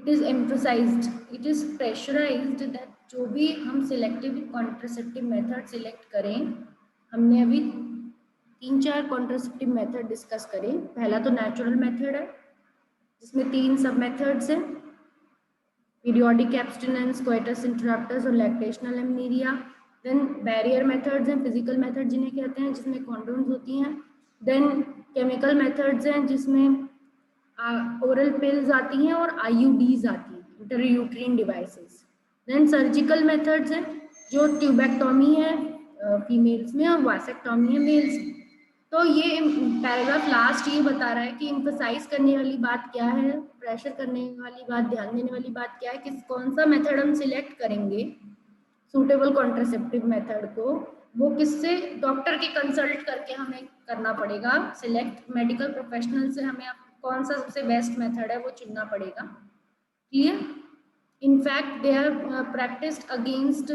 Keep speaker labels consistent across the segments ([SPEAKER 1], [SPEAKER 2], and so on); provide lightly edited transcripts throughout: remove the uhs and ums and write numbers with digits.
[SPEAKER 1] It is emphasised, it is pressurised that जो भी हम सिलेक्टिव कॉन्ट्रासेप्टिव मेथड सिलेक्ट करें, हमने अभी 3-4 कॉन्ट्रासेप्टिव मेथड डिस्कस करें। पहला तो नेचुरल मेथड है जिसमें 3 सब मेथड्स हैं, पीरियोडिक एब्स्टिनेंस, कोइटस इंटरप्टस और लैक्टेशनल एमनीरिया। देन बैरियर मेथड्स हैं, फिजिकल मेथड जिन्हें कहते हैं, जिसमें कॉन्डोम्स होती हैं। देन केमिकल मेथड्स हैं जिसमें ओरल पिल्स आती हैं और आईयूडीज आती हैं, इंटरयूट्रीन डिवाइसेस। देन सर्जिकल मेथड्स हैं जो ट्यूबेक्टोमी है फीमेल्स में और वासेक्टोमी है मेल्स में। तो ये पैराग्राफ लास्ट ये बता रहा है कि एम्फसाइज करने वाली बात क्या है, प्रेशर करने वाली बात, ध्यान देने वाली बात क्या है, किस कौन सा मेथड हम सिलेक्ट करेंगे सूटेबल कॉन्ट्रासेप्टिव मेथड को, वो किससे, डॉक्टर के कंसल्ट करके हमें करना पड़ेगा सिलेक्ट। मेडिकल प्रोफेशनल से हमें कौन सा सबसे बेस्ट मेथड है वो चुनना पड़ेगा। Clear? In fact they are practised against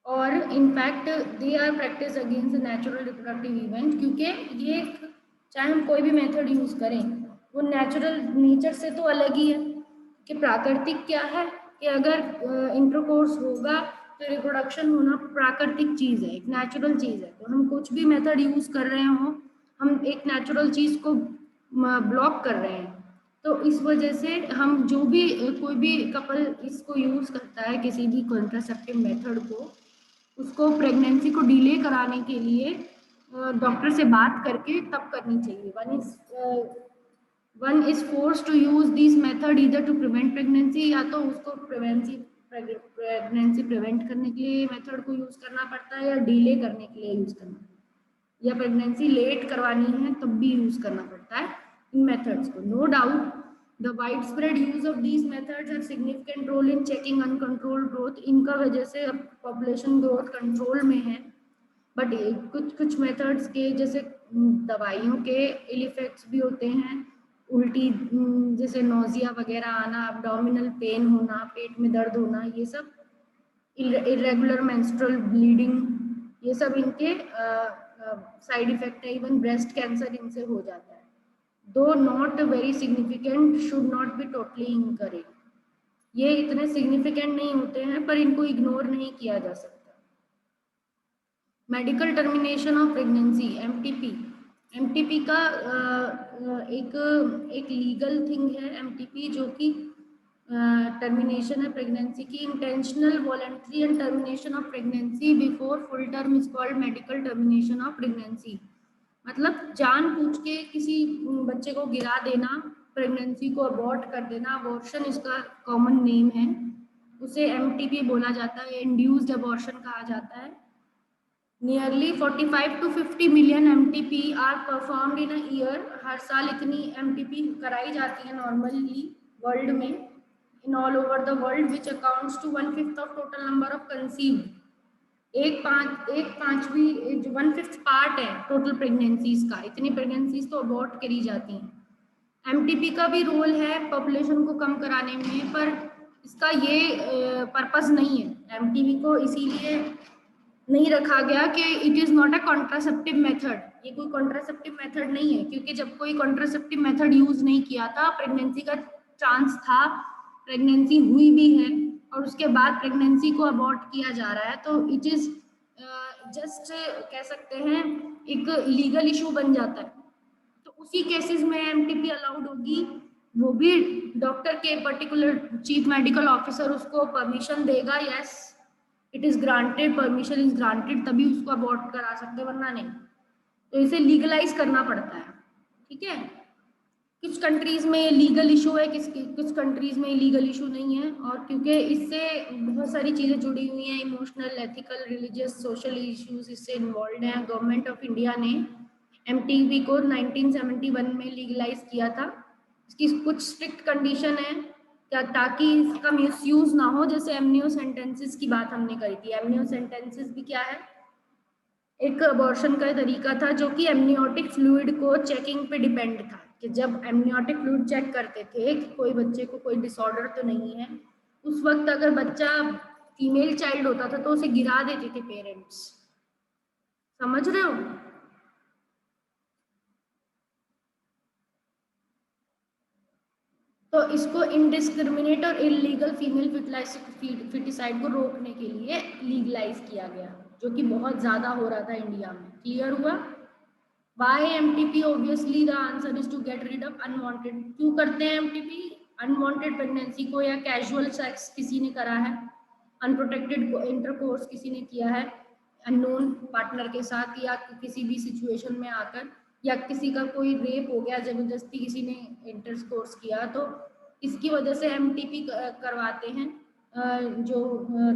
[SPEAKER 1] और in fact they are practice against natural reproductive event, क्योंकि ये चाहे हम कोई भी मेथड यूज करें वो नेचुरल नेचर से तो अलग ही है। कि प्राकृतिक क्या है कि अगर इंटरकोर्स होगा तो रिप्रोडक्शन होना प्राकृतिक चीज़ है, एक नेचुरल चीज़ है। तो हम कुछ भी मेथड यूज कर रहे हो, हम एक नेचुरल चीज़ को ब्लॉक कर रहे हैं। तो इस वजह से हम जो भी कोई भी कपल इसको यूज करता है किसी भी कॉन्ट्रासेप्टिव मेथड को, उसको प्रेगनेंसी को डिले कराने के लिए डॉक्टर से बात करके तब करनी चाहिए। One is force to use this method either to prevent pregnancy, या तो उसको प्रेगनेंसी प्रिवेंट करने के लिए मेथड को यूज करना पड़ता है, या डिले करने के लिए यूज करना, या प्रेगनेंसी लेट करवानी है तब भी यूज करना पड़ता है इन मेथड्स को। No doubt the widespread use of these methods have significant role in checking uncontrolled growth. इनका वजह से अब पॉपुलेशन ग्रोथ कंट्रोल में है, बट कुछ मेथड्स के जैसे दवाइयों के इल इफेक्ट्स भी होते हैं, उल्टी जैसे नोजिया वगैरह आना, एब्डोमिनल पेन होना, पेट में दर्द होना, ये सब इरेगुलर मेंस्ट्रुअल ब्लीडिंग, ये सब इनके साइड इफेक्ट है। इवन ब्रेस्ट कैंसर इनसे हो जाता है। दो not very significant, should not be totally encourage. ये इतने सिग्निफिकेंट नहीं होते हैं पर इनको इग्नोर नहीं किया जा सकता। Medical termination of pregnancy, MTP. MTP का एक लीगल थिंग है एमटीपी, जो कि टर्मिनेशन है प्रेगनेंसी की। Intentional voluntary and termination of pregnancy before full term is called medical termination of pregnancy. मतलब जानबूझ के किसी बच्चे को गिरा देना, प्रेगनेंसी को अबॉर्ट कर देना, अबॉर्शन इसका कॉमन नेम है, उसे एमटीपी बोला जाता है, इंड्यूस्ड अबॉर्शन कहा जाता है। Nearly 45 to 50 million MTP are performed in a year. हर साल इतनी एमटीपी कराई जाती है नॉर्मली वर्ल्ड में, in all over the world, which accounts to 1/5 of total number of conceived. एक पांचवी जो 1/5 पार्ट है टोटल प्रेगनेंसीज का, इतनी प्रेगनेंसीज तो अबॉर्ट करी जाती हैं। एमटीपी का भी रोल है पॉपुलेशन को कम कराने में, पर इसका ये पर्पस नहीं है। एमटीपी को इसीलिए नहीं रखा गया कि it is not a contraceptive method, ये कोई कॉन्ट्रासेप्टिव मेथड नहीं है, क्योंकि जब कोई कॉन्ट्रासेप्टिव मेथड यूज नहीं किया था, प्रेगनेंसी का चांस था, प्रेगनेंसी हुई भी है और उसके बाद प्रेगनेंसी को अबॉर्ट किया जा रहा है, तो इट इज जस्ट कह सकते हैं एक लीगल इशू बन जाता है। तो उसी केसेस में एमटीपी अलाउड होगी, वो भी डॉक्टर के पर्टिकुलर चीफ मेडिकल ऑफिसर उसको परमिशन देगा, yes it is granted, permission is granted, तभी उसको अबॉर्ट करा सकते, वरना नहीं। तो इसे लीगलाइज करना पड़ता है, ठीक है। कुछ कंट्रीज में लीगल इशू है, कुछ कंट्रीज में लीगल इशू नहीं है, और क्योंकि इससे बहुत सारी चीज़ें जुड़ी हुई हैं, emotional, ethical, religious, social issues इससे इन्वॉल्व हैं। गवर्नमेंट ऑफ इंडिया ने एमटीपी को 1971 में लीगलाइज किया था। इसकी कुछ स्ट्रिक्ट कंडीशन है क्या, ताकि इसका मिसयूज ना हो। जैसे एमनियो सेंटेंसेस की बात हमने करी थी, एमनियो सेंटेंसेस भी क्या है, एक अबॉर्शन का तरीका था जो कि एमनियोटिक फ्लूइड को चेकिंग पे डिपेंड था, कि जब एमनियोटिक फ्लूइड चेक करते थे कि कोई बच्चे को कोई डिसऑर्डर तो नहीं है, उस वक्त अगर बच्चा फीमेल चाइल्ड होता था तो उसे गिरा देते थे पेरेंट्स। समझ रहे हो? तो इसको इनडिस्क्रिमिनेट और इलीगल फीमेल फिटिसाइड को रोकने के लिए लीगलाइज किया गया, जो कि बहुत ज्यादा हो रहा था इंडिया में। क्लियर हुआ? Why MTP? Obviously the answer is to get rid of unwanted. क्यों करते हैं MTP? अनवांटेड प्रेगनेंसी को, या कैजुअल सेक्स किसी ने करा है, अनप्रोटेक्टेड इंटरकोर्स किसी ने किया है अननोन पार्टनर के साथ, या किसी भी सिचुएशन में आकर, या किसी का कोई रेप हो गया, जबरदस्ती किसी ने इंटरकोर्स किया, तो इसकी वजह से MTP करवाते हैं। जो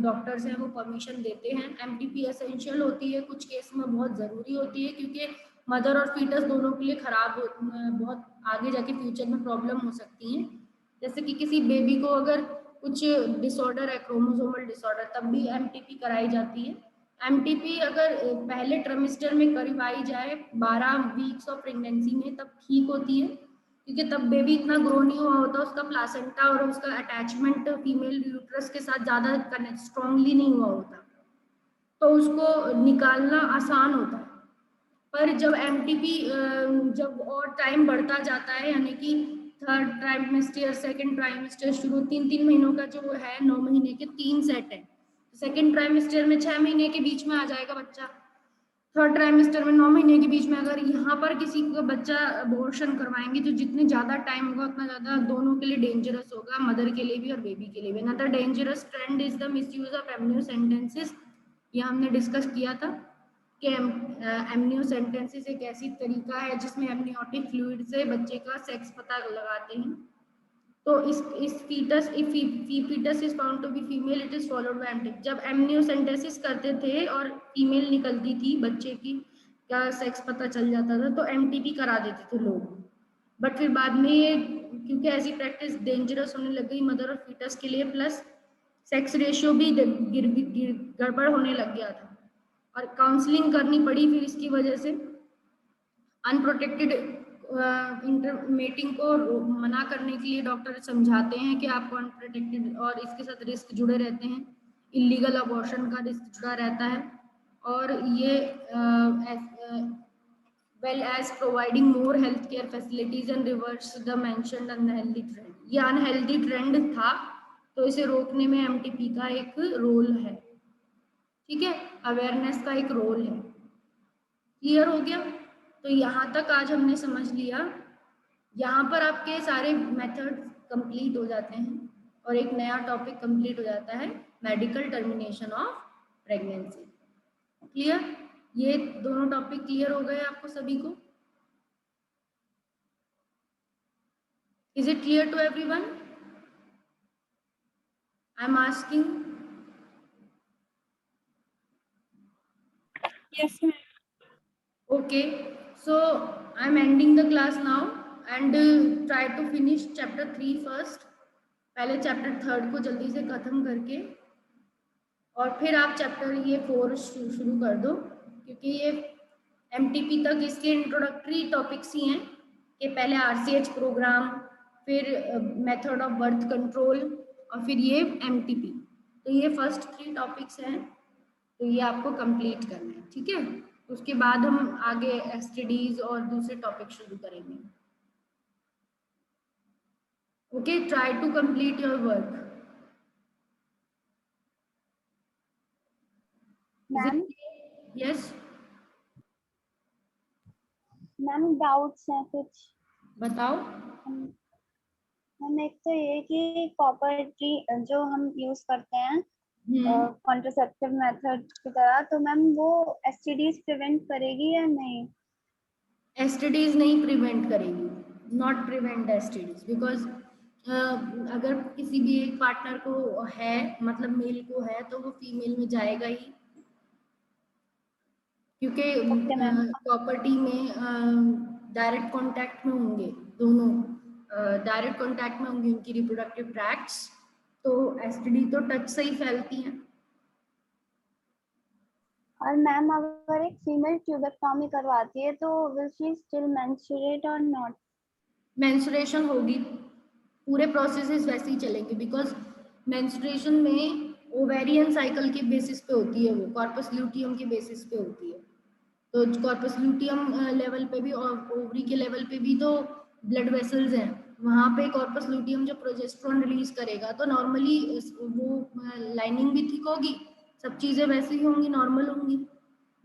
[SPEAKER 1] डॉक्टर्स हैं वो परमिशन देते हैं। MTP एसेंशियल होती है, कुछ केस में बहुत ज़रूरी होती है, क्योंकि मदर और फीटस दोनों के लिए खराब बहुत आगे जाके फ्यूचर में प्रॉब्लम हो सकती हैं। जैसे कि किसी बेबी को अगर कुछ डिसऑर्डर है, क्रोमोसोमल डिसऑर्डर, तब भी MTP कराई जाती है। MTP अगर पहले ट्राइमेस्टर में करवाई जाए 12 वीक्स ऑफ प्रेगनेंसी में, तब ठीक होती है, क्योंकि तब बेबी इतना ग्रो नहीं हुआ होता, उसका प्लासेंटा और उसका अटैचमेंट फीमेल यूट्रस के साथ ज़्यादा कनेक्ट स्ट्रांगली नहीं हुआ होता, तो उसको निकालना आसान होता है। पर जब MTP जब और टाइम बढ़ता जाता है, यानी कि थर्ड ट्राइमेस्टर, सेकेंड ट्राइमेस्टर शुरू, 3-3 महीनों का जो है, 9 महीने के 3 सेट है। सेकेंड ट्राइमेस्टर में 6 महीने के बीच में आ जाएगा बच्चा, थर्ड ट्राइमेस्टर में 9 महीने के बीच में। अगर यहाँ पर किसी का बच्चा अबॉर्शन करवाएंगे तो जितने ज़्यादा टाइम होगा उतना ज़्यादा दोनों के लिए डेंजरस होगा, मदर के लिए भी और बेबी के लिए भी। Another dangerous trend is the misuse of amniocentesis. ये हमने डिस्कस किया था कि एमनियोसेंटेंसिस एक ऐसी तरीका है जिसमें एमनियोटिक फ्लूइड से बच्चे का सेक्स पता लगाते हैं। तो इस foetus, if foetus is found to be female, it is followed by MTP। जब एमनियोसेंटेसिस करते थे और फीमेल निकलती थी, बच्चे की का सेक्स पता चल जाता था, तो MTP करा देते थे लोग। बट फिर बाद में ये, क्योंकि ऐसी प्रैक्टिस डेंजरस होने लग गई मदर और फीटस के लिए, प्लस सेक्स रेशियो भी गड़बड़ होने लग गया था, और काउंसलिंग करनी पड़ी फिर इसकी वजह से। अनप्रोटेक्टेड इंटरमेटिंग को मना करने के लिए डॉक्टर समझाते हैं कि आपको अनप्रोटेक्टेड, और इसके साथ रिस्क जुड़े रहते हैं, इलीगल अबॉर्शन का रिस्क जुड़ा रहता है, और ये well as providing more healthcare facilities and reverse the mentioned unhealthy trend। ये अनहेल्दी ट्रेंड था, तो इसे रोकने में MTP का एक रोल है। ठीक है, अवेयरनेस का एक रोल है। क्लियर हो गया? तो यहाँ तक आज हमने समझ लिया। यहाँ पर आपके सारे मेथड कंप्लीट हो जाते हैं और एक नया टॉपिक कंप्लीट हो जाता है, medical termination of pregnancy. Clear? ये दोनों टॉपिक क्लियर हो गए आपको सभी को? Is it clear to everyone? I'm asking.
[SPEAKER 2] Yes, ma'am.
[SPEAKER 1] Okay, so I'm ending the class now and try to finish chapter 3 first. पहले चैप्टर 3 को जल्दी से खत्म करके और फिर आप चैप्टर ये 4 शुरू कर दो, क्योंकि ये MTP तक इसके इंट्रोडक्टरी टॉपिक्स ही हैं कि पहले RCH प्रोग्राम, फिर मेथड ऑफ बर्थ कंट्रोल, और फिर ये MTP। तो ये फर्स्ट 3 टॉपिक्स हैं, तो ये आपको कंप्लीट करना है। ठीक है, उसके बाद हम आगे STDs और दूसरे टॉपिक शुरू करेंगे। Okay, try to complete your work.
[SPEAKER 2] Ma'am,
[SPEAKER 1] yes
[SPEAKER 2] ma'am doubts हैं कुछ?
[SPEAKER 1] बताओ।
[SPEAKER 2] मैम एक तो ये कि कॉपर टी जो हम यूज करते हैं कॉन्ट्रासेप्टिव मेथड की तरह, तो मैम वो STDs प्रिवेंट करेगी या नहीं?
[SPEAKER 1] STDs नहीं प्रिवेंट करेगी, नॉट प्रिवेंट STDs, बिकॉज अगर किसी भी एक पार्टनर को है, मतलब मेल को है, तो वो फीमेल में जाएगा ही, क्योंकि प्रॉपर्टी में डायरेक्ट कांटेक्ट में होंगे दोनों, डायरेक्ट कांटेक्ट में होंगे उनकी रिप्रोडक्टिव ट्रैक्ट्स, तो STD तो टच से ही फैलती हैं।
[SPEAKER 2] और मैम अगर एक फीमेल ट्यूबेक्टोमी करवाती है तो विल शी स्टिल मेंस्ट्रुएट और नॉट?
[SPEAKER 1] मेंस्ट्रुएशन होगी, पूरे प्रोसेसेस वैसे ही चलेंगे, बिकॉज मेंस्ट्रुएशन में ओवेरियन साइकिल के बेसिस पे होती है, वो कॉर्पस ल्यूटियम के बेसिस पे होती है। तो कॉर्पस ल्यूटियम लेवल पे भी और ओवरी के लेवल पे भी तो ब्लड वेसल्स हैं, वहां पे कॉर्पस लुटियम जो प्रोजेस्टेरोन रिलीज करेगा, तो नॉर्मली वो लाइनिंग भी थिक होगी, सब चीजें वैसे ही होंगी, नॉर्मल होंगी,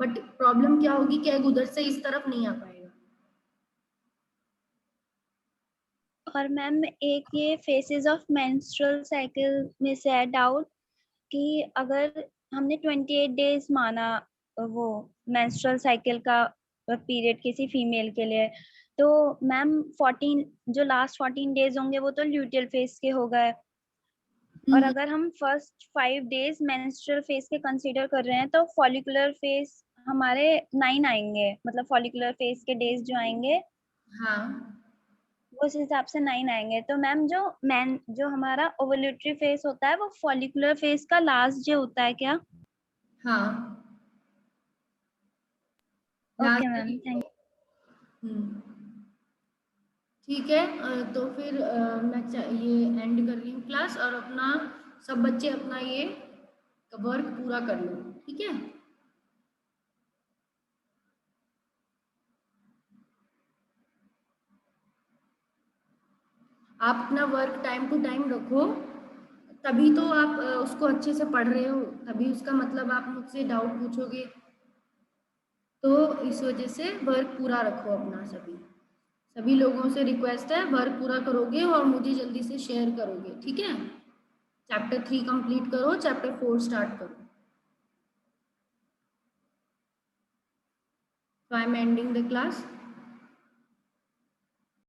[SPEAKER 1] बट प्रॉब्लम क्या होगी कि एग उधर से इस तरफ नहीं आ पाएगा।
[SPEAKER 2] और मैम एक ये फेसेस ऑफ मेंस्ट्रुअल साइकिल में से है डाउट कि अगर हमने 28 डेज माना वो मेंस्ट्रुअल साइकिल का पीरियड किसी फीमेल के लिए, तो मैम 14 जो लास्ट 14 डेज होंगे वो तो ल्यूटियल फेज के हो गए, और अगर हम फर्स्ट 5 डेज मेंस्ट्रुअल फेज के कंसीडर कर रहे हैं तो फॉलिकुलर फेज हमारे 9 आएंगे, मतलब फॉलिकुलर फेज के डेज जो आएंगे
[SPEAKER 1] हाँ
[SPEAKER 2] उस हिसाब से 9 आएंगे। तो मैम जो हमारा ओवुलेटरी फेज होता है वो फॉलिकुलर फेज का लास्ट डे होता है क्या?
[SPEAKER 1] हाँ,
[SPEAKER 2] ओके
[SPEAKER 1] लास्ट
[SPEAKER 2] मैम, थैंक
[SPEAKER 1] ठीक है। तो फिर मैं ये एंड कर रही हूँ क्लास, और अपना सब बच्चे अपना ये वर्क पूरा कर लो, ठीक है। आप अपना वर्क टाइम टू टाइम रखो, तभी तो आप उसको अच्छे से पढ़ रहे हो, तभी उसका मतलब आप मुझसे डाउट पूछोगे, तो इस वजह से वर्क पूरा रखो अपना। सभी सभी लोगों से रिक्वेस्ट है, वर्क पूरा करोगे और मुझे जल्दी से शेयर करोगे, ठीक है। चैप्टर 3 कंप्लीट करो, चैप्टर 4 स्टार्ट करो। So I am ending the class.